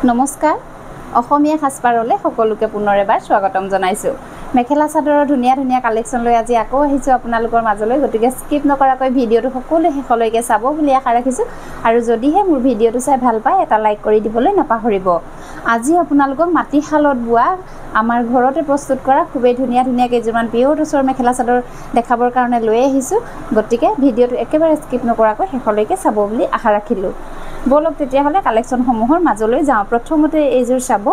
নমস্কাৰ অসমীয়া সাজপাৰলে সকলোকে পুনৰ এবাৰ স্বাগতম জনাইছো মেখেলা চাদৰৰ ধুনিয়া ধুনিয়া কালেকচন লৈ আজি আকৌ আহিছো আপোনালোকৰ মাজলৈ গতিকে স্কিপ নকৰাকৈ ভিডিওটো সকলোৱে শেষলৈকে চাব বুলি আশা ৰাখিছো আৰু যদিহে মোৰ ভিডিওটো চাই ভাল পায় এটা লাইক কৰি দিবলৈ নাপাহৰিব আজি আপোনালোকক মাটিশালত বোৱা আমাৰ ঘৰতে প্ৰস্তুত কৰা খুবেই ধুনিয়া ধুনিয়া কেইজনমান পিয়ৰ টচৰ মেখেলা চাদৰ দেখাবৰ কাৰণে লৈ আহিছো গতিকে ভিডিওটো একেবাৰে স্কিপ নকৰাকৈ শেষলৈকে চাব বুলি আশা ৰাখিলো বলক তেতিয়া হলে কালেকচন সমূহৰ মাজলৈ যাও প্ৰথমতে এইজোৰ চাব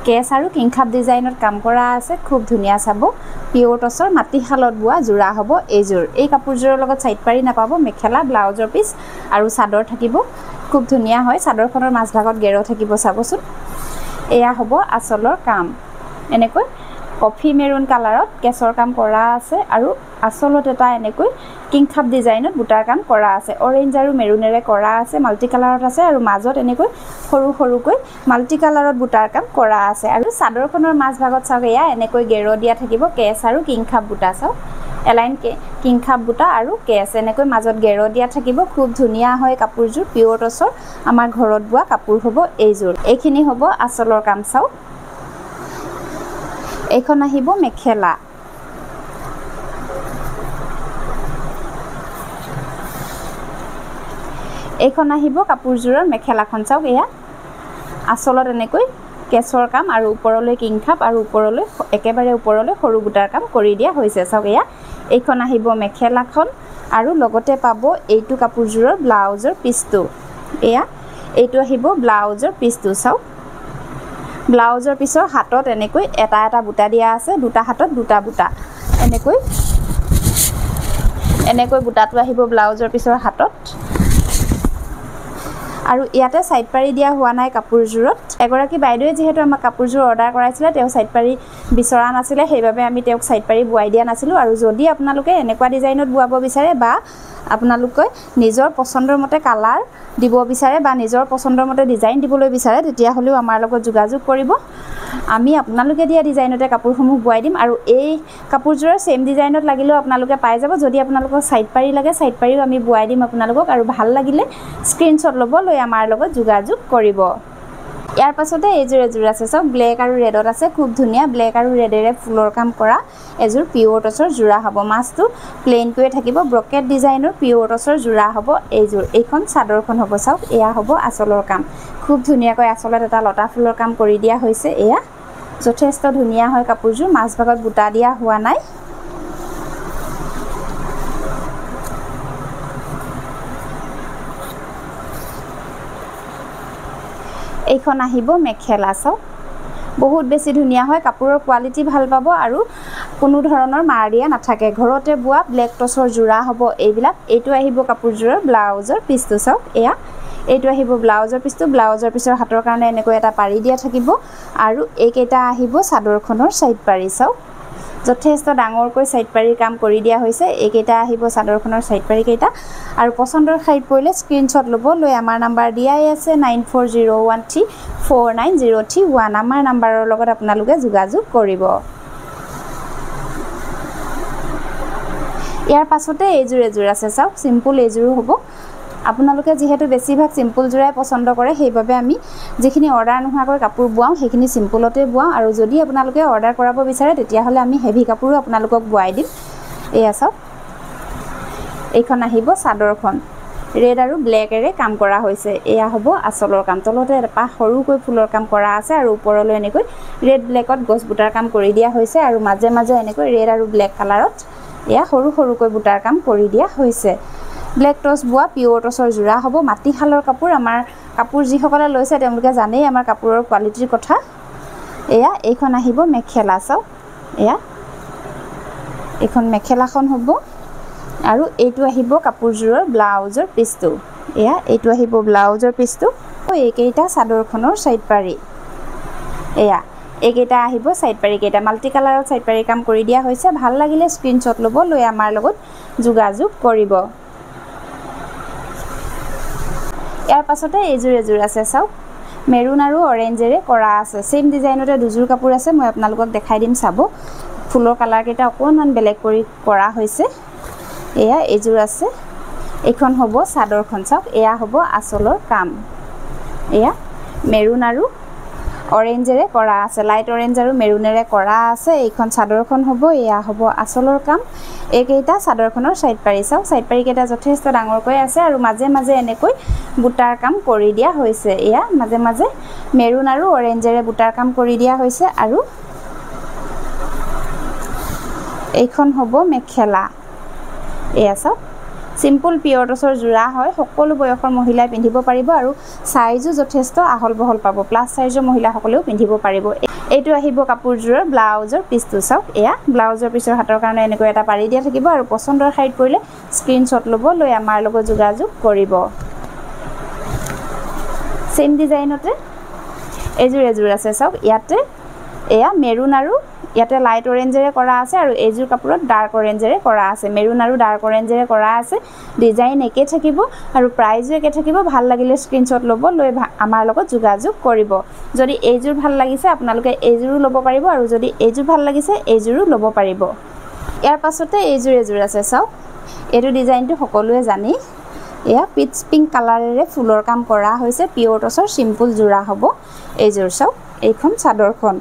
কেছ আৰু কিংখাপ ডিজাইনত কাম কৰা আছে খুব ধুনিয়া চাব পিয়ৰ টচৰ মাটিশালত বোৱা জোৰা হ'ব এইজোৰ এই কাপোৰজোৰৰ লগত সাইড পাৰি নাপাব মেখেলা ব্লাউজৰ পিস আৰু চাদৰ থাকিব খুব ধুনিয়া হয় চাদৰখনৰ মাজভাগত গেৰো থাকিব চাবচোন এয়া হ'ব আচলৰ কাম এনেকৈ কফি মেৰুন কালাৰত কেছৰ কাম কৰা আছে আৰু আচলত এটা এনেকৈ কিংখাপ ডিজাইনত বুটাৰ কাম কৰা আছে অৰেঞ্জ আৰু মেৰুনেৰে কৰা আছে মাল্টি কালাৰত আছে আৰু মাজত এনেকৈ সৰু সৰুকৈ মাল্টি কালাৰত বুটাৰ কাম কৰা আছে আৰু চাদৰখনৰ মাজভাগত চাওক এয়া এনেকৈ গেৰো দিয়া থাকিব কেছ আৰু কিংখাপ বুটা চাওক এলাইন কিংখাপ বুটা আৰু কেছ এনেকৈ মাজত গেৰো দিয়া থাকিব খুব ধুনিয়া হয় কাপোৰজোৰ পিয়ৰ টচৰ আমাৰ ঘৰত বোৱা কাপোৰ হ'ব এইজোৰ এইখিনি হ'ব আচলৰ কাম চাওক এইখন আহিব মেখেলা এইখন আহিব কাপোৰজোৰৰ মেখেলাখন চাওক এয়া আচলত এনেকৈ কেছৰ কাম আৰু ওপৰলৈ কিংখাপ আৰু ওপৰলৈ একেবাৰে ওপৰলৈ সৰু বুটাৰ কাম কৰি দিয়া হৈছে চাওক এয়া এইখন আহিব মেখেলাখন আৰু লগতে পাব এইটো কাপোৰজোৰৰ ব্লাউজৰ পিছটো এয়া এইটো আহিব ব্লাউজৰ পিছটো চাওক ব্লাউজৰ পিছৰ হাতত এনেকৈ এটা এটা বুটা দিয়া আছে দুটা হাতত দুটা বুটা এনেকৈ বুটাটো আহিব ব্লাউজৰ পিছৰ হাতত আৰু ইয়াতে সাইড পাৰি দিয়া হোৱা নাই কাপোৰজোৰত এগৰাকী বাইদেৱে যেহেতু আমাক কাপোৰজোৰ অৰ্ডাৰ কৰাইছিলে তেওঁ সাইড পাৰি বিচৰা নাছিলে সেইবাবে আমি তেওঁক সাইড পাৰি বুৱাই দিয়া নাছিলো আৰু যদি আপোনালোকে এনেকুৱা ডিজাইনত বুৱাব বিচাৰে বা আপোনালোকে নিজৰ পছন্দৰ মতে কালাৰ দিব বিচাৰে বা নিজৰ পছন্দৰ মতে ডিজাইন দিবলৈ বিচাৰে তেতিয়া হলেও আমাৰ লগত যোগাযোগ কৰিব আমি আপোনালোকে দিয়া ডিজাইনতে কাপোৰসমূহ বুৱাই দিম আৰু এই কাপোৰজোৰৰ সেম ডিজাইনত লাগিলেও আপোনালোকে পাই যাব যদি আপোনালোকক সাইড পাৰি লাগে সাইড পাৰিও আমি বুৱাই দিম আপোনালোকক আৰু ভাল লাগিলে স্ক্ৰিনশ্বট ল'ব লৈ আমাৰ লগত যোগাযোগ কৰিব ইয়াৰ পাছতে এইজোৰ এজোৰ আছে চাওক ব্লেক আৰু ৰেডত আছে খুব ধুনিয়া ব্লেক আৰু ৰেডেৰে ফুলৰ কাম কৰা এজোৰ পিয়ৰ টচৰ জোৰা হ'ব মাছটো প্লেনটোৱে থাকিব ব্ৰকেট ডিজাইনৰ পিয়ৰ টচৰ জোৰা হ'ব এইজোৰ এইখন চাদৰখন হ'ব চাওক এয়া হ'ব আচলৰ কাম খুব ধুনিয়াকৈ আচলত এটা লতা ফুলৰ কাম কৰি দিয়া হৈছে এয়া যথেষ্ট ধুনিয়া হয় কাপোৰজোৰ মাজভাগত বুটা দিয়া হোৱা নাই এইখন আহিব মেখেলা চাওক বহুত বেছি ধুনিয়া হয় কাপোৰৰ কোৱালিটি ভাল পাব আৰু কোনো ধৰণৰ মাৰ দিয়া নাথাকে ঘৰতে বোৱা ব্লেক টচৰ জোৰা হ'ব এইবিলাক এইটো আহিব কাপোৰজোৰৰ ব্লাউজৰ পিছটো চাওক এয়া এইটো আহিব ব্লাউজৰ পিছটো ব্লাউজৰ পিছৰ হাতৰ কাৰণে এনেকৈ এটা পাৰি দিয়া থাকিব আৰু এইকেইটা আহিব চাদৰখনৰ সাইড পাৰি চাওক যথেষ্ট ডাঙৰকৈ সাইড পাৰি কাম কৰি দিয়া হৈছে এইকেইটা আহিব চাদৰখনৰ সাইড পাৰি কেইটা আৰু পছন্দৰ সাইড পৰিলে স্ক্ৰিনশ্বট ল'ব লৈ আমাৰ নাম্বাৰ দিয়াই আছে 9401349031 আমাৰ নাম্বাৰৰ লগত আপোনালোকে যোগাযোগ কৰিব ইয়াৰ পাছতে এইজোৰ এজোৰ আছে চাওক সিম্পল এইজোৰ হ'ব আপোনালোকে যেহেতু বেছিভাগ সিম্পল জোৰাই পছন্দ কৰে সেইবাবে আমি যিখিনি অৰ্ডাৰ নোহোৱাকৈ কাপোৰ বুৱাও সেইখিনি সিম্পলতে বুৱাও আৰু যদি আপোনালোকে অৰ্ডাৰ কৰাব বিচাৰে তেতিয়া হলে আমি হেভি কাপোৰো আপোনালোকক বুৱাই দিম এয়া চাওক এইখন আহিব চাদৰখন ৰেড আৰু ব্লেকৰে কাম কৰা হৈছে এয়া হ'ব আচলৰ কাম তলতে এটা সৰুকৈ ফুলৰ কাম কৰা আছে আৰু ওপৰলৈ এনেকৈ ৰেড ব্লেকত গছ বুটাৰ কাম কৰি দিয়া হৈছে আৰু মাজে মাজে এনেকৈ ৰেড আৰু ব্লেক কালাৰত এয়া সৰু সৰুকৈ বুটাৰ কাম কৰি দিয়া হৈছে ব্লেক টচ বোৱা পিয়ৰ টচৰ জোৰা হ'ব মাটিশালৰ কাপোৰ আমাৰ কাপোৰ যিসকলে লৈছে তেওঁলোকে জানেই আমাৰ কাপোৰৰ কোৱালিটিৰ কথা এয়া এইখন আহিব মেখেলা চাওক এয়া এইখন মেখেলাখন হ'ব আৰু এইটো আহিব কাপোৰজোৰৰ ব্লাউজৰ পিছটো এয়া এইটো আহিব ব্লাউজৰ পিছটো এইকেইটা চাদৰখনৰ সাইড পাৰি এয়া এইকেইটা আহিব সাইড পাৰি কেইটা মাল্টি কালাৰত সাইড পাৰি কাম কৰি দিয়া হৈছে ভাল লাগিলে স্ক্ৰিনশ্বট ল'ব লৈ আমাৰ লগত যোগাযোগ কৰিব ইয়াৰ পাছতে এইজোৰ এজোৰ আছে চাওক মেৰুন আৰু অৰেঞ্জেৰে কৰা আছে সেম ডিজাইনতে দুজোৰ কাপোৰ আছে মই আপোনালোকক দেখাই দিম চাব ফুলৰ কালাৰ কেইটা অকণমান বেলেগ কৰি কৰা হৈছে এয়া এইজোৰ আছে এইখন হ'ব চাদৰখন চাওক এয়া হ'ব আচলৰ কাম এয়া মেৰুন আৰু অৰেঞ্জেৰে কৰা আছে, লাইট অৰেঞ্জ আৰু মেৰুনেৰে কৰা আছে। এইখন চাদৰখন হ'ব, এয়া হ'ব আঁচলৰ কাম। এইকেইটা চাদৰখনৰ সাইড পাৰি চাওক, সাইড পাৰিকেইটা যথেষ্ট ডাঙৰকৈ আছে আৰু মাজে মাজে এনেকৈ বুটাৰ কাম কৰি দিয়া হৈছে। এয়া মাজে মাজে মেৰুন আৰু অৰেঞ্জেৰে বুটাৰ কাম কৰি দিয়া হৈছে। আৰু এইখন হ'ব মেখেলা। এয়া চাওক, সিম্পল পিয়ৰ টচৰ যোৰা হয়, সকলো বয়সৰ মহিলাই পিন্ধিব পাৰিব আৰু সাইজো যথেষ্ট আহল বহল পাব, প্লাস সাইজৰ মহিলাসকলেও পিন্ধিব পাৰিব। এইটো আহিব কাপোৰযোৰৰ ব্লাউজৰ পিচটো চাওক। এয়া ব্লাউজৰ পিছৰ হাতৰ কাৰণে এনেকৈ এটা পাৰি দিয়া থাকিব আৰু পচন্দৰ শাৰীত পৰিলে স্ক্ৰীনশ্বট ল'ব, লৈ আমাৰ লগত যোগাযোগ কৰিব। সেম ডিজাইনতে এযোৰ আছে চাওক। ইয়াতে এয়া মেৰুন আৰু ইয়াতে লাইট অৰেঞ্জেৰে কৰা আছে আৰু এইযোৰ কাপোৰত ডাৰ্ক অৰেঞ্জেৰে কৰা আছে, মেৰুন আৰু ডাৰ্ক অৰেঞ্জেৰে কৰা আছে। ডিজাইন একে থাকিব আৰু প্ৰাইজো একে থাকিব। ভাল লাগিলে স্ক্ৰীনশ্বট ল'ব, লৈ আমাৰ লগত যোগাযোগ কৰিব। যদি এইযোৰ ভাল লাগিছে আপোনালোকে এইযোৰো ল'ব পাৰিব আৰু যদি এইযোৰ ভাল লাগিছে এইযোৰো ল'ব পাৰিব। ইয়াৰ পাছতে এযোৰ আছে চাওক। এইটো ডিজাইনটো সকলোৱে জানি, এয়া পিচ পিংক কালাৰেৰে ফুলৰ কাম কৰা হৈছে, পিয়ৰ টচৰ সিম্পল যোৰা হ'ব এইযোৰ চাওক। এইখন চাদৰখন,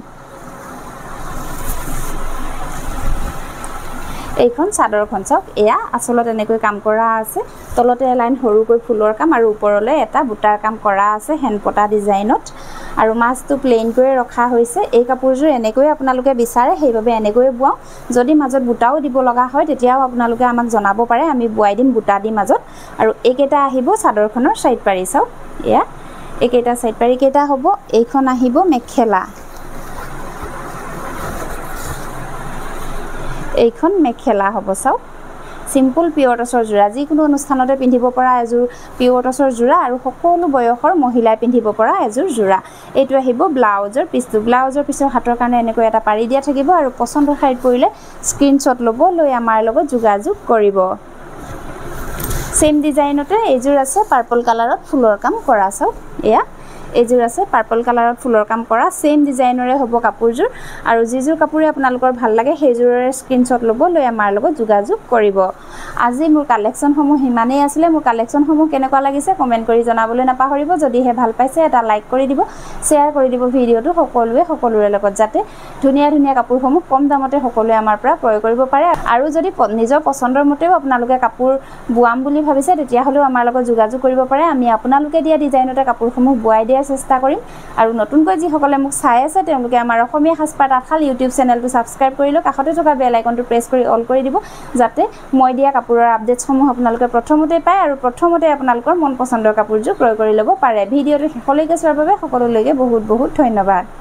এইখন চাদৰখন চাওক। এয়া আঁচলত এনেকৈ কাম কৰা আছে, তলতে এলাইন সৰুকৈ ফুলৰ কাম আৰু ওপৰলৈ এটা বুটাৰ কাম কৰা আছে হেণ্ড পতা ডিজাইনত, আৰু মাজটো প্লেইনকৈ ৰখা হৈছে। এই কাপোৰযোৰ এনেকৈ আপোনালোকে বিচাৰে, সেইবাবে এনেকৈ বোৱাওঁ। যদি মাজত বুটাও দিব লগা হয় তেতিয়াও আপোনালোকে আমাক জনাব পাৰে, আমি বোৱাই দিম বুটা দি মাজত। আৰু এইকেইটা আহিব চাদৰখনৰ সাইড পাৰি চাওক। এয়া এইকেইটা সাইড পাৰি কেইটা হ'ব। এইখন আহিব মেখেলা, এইখন মেখেলা হ'ব চাওক। সিম্পল পিয়ৰ টচৰ যোৰা, যিকোনো অনুষ্ঠানতে পিন্ধিব পৰা এযোৰ পিয়ৰ টচৰ যোৰা আৰু সকলো বয়সৰ মহিলাই পিন্ধিব পৰা এযোৰ যোৰা। এইটো আহিব ব্লাউজৰ পিচটো, ব্লাউজৰ পিছৰ হাতৰ কাৰণে এনেকৈ এটা পাৰি দিয়া থাকিব আৰু পচন্দৰ শাৰীত পৰিলে স্ক্ৰীনশ্বট ল'ব, লৈ আমাৰ লগত যোগাযোগ কৰিব। সেম ডিজাইনতে এইযোৰ আছে পাৰ্পল কালাৰত ফুলৰ কাম কৰা চাওক। এয়া এইযোৰ আছে পাৰ্পল কালাৰত ফুলৰ কাম কৰা, সেম ডিজাইনৰে হ'ব কাপোৰযোৰ। আৰু যিযোৰ কাপোৰে আপোনালোকৰ ভাল লাগে সেইযোৰৰে স্ক্ৰীনশ্বট ল'ব, লৈ আমাৰ লগত যোগাযোগ কৰিব। আজি মোৰ কালেকশ্যনসমূহ ইমানেই আছিলে। মোৰ কালেকশ্যনসমূহ কেনেকুৱা লাগিছে কমেণ্ট কৰি জনাবলৈ নাপাহৰিব। যদিহে ভাল পাইছে এটা লাইক কৰি দিব, শ্বেয়াৰ কৰি দিব ভিডিঅ'টো সকলোৰে লগত, যাতে ধুনীয়া ধুনীয়া কাপোৰসমূহ কম দামতে সকলোৱে আমাৰ পৰা ক্ৰয় কৰিব পাৰে। আৰু যদি নিজৰ পচন্দৰ মতেও আপোনালোকে কাপোৰ বোৱাম বুলি ভাবিছে তেতিয়াহ'লেও আমাৰ লগত যোগাযোগ কৰিব পাৰে। আমি আপোনালোকে দিয়া ডিজাইনতে কাপোৰসমূহ বোৱাই দিয়াৰ চেষ্টা কৰিম। আৰু নতুনকৈ যিসকলে মোক চাই আছে তেওঁলোকে আমাৰ অসমীয়া সাজপাৰ তাঁতশাল ইউটিউব চেনেলটো ছাবস্ক্ৰাইব কৰি লওক, কাষতে থকা বেল আইকনটো প্ৰেছ কৰি অল কৰি দিব, যাতে মই দিয়া কাপোৰৰ আপডেটসমূহ আপোনালোকে প্ৰথমতে পায় আৰু প্ৰথমতে আপোনালোকৰ মন পচন্দৰ কাপোৰযোৰ ক্ৰয় কৰি ল'ব পাৰে। ভিডিঅ'টো শেষলৈকে চোৱাৰ বাবে সকলোলৈকে বহুত বহুত ধন্যবাদ।